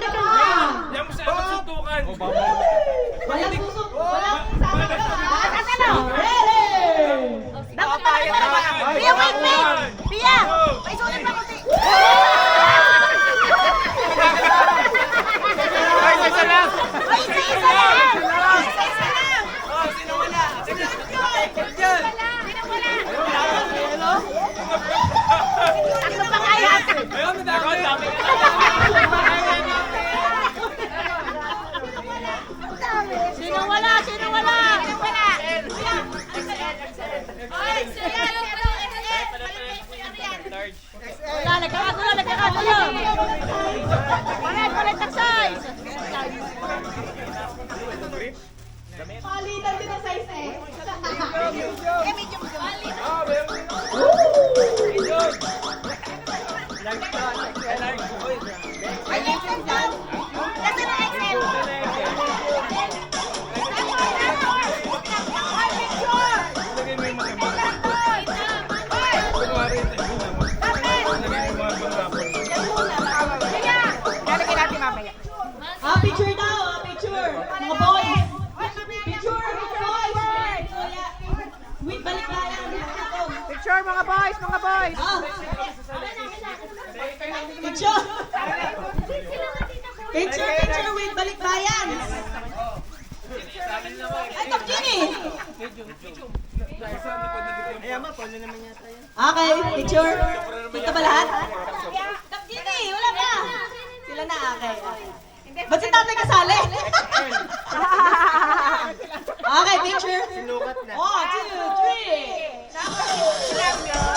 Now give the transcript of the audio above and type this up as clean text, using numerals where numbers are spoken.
Yan mo sa suntukan. Walang susok. Walang sasagot. Ready! Dapat tayo na. Pia, wait, wait. Pia, may sulit pa kasi. Ay, isa lang. Ay, isa lang. Isa lang. Oh, sino wala? Sino wala? Ano pa kaya? Ayun, ako, dami ka Sino wala? Sino wala? Sino wala? Ay, sila yung wala, nagkakagulo, nagkakagulo. Palit ng size. Palitan din ang size eh. Eh, medyo palit. Ay, XL daw. Kasi na XL. Lagay mo yung mga kunwari, lagay mo yung mga pangapon. Lalagyan natin mamaya. Picture daw, picture. Mga boys. Picture, mga boys. Wait, balik na lang. Picture mga boys, mga boys. Picture. Picture, wait, balik bayan. Ay, Top Genie. Okay, picture. Dito ba lahat? Top Genie, wala pa. Sila na, okay. Ba't si tatay kasali? Okay, picture. 1, 2, 3.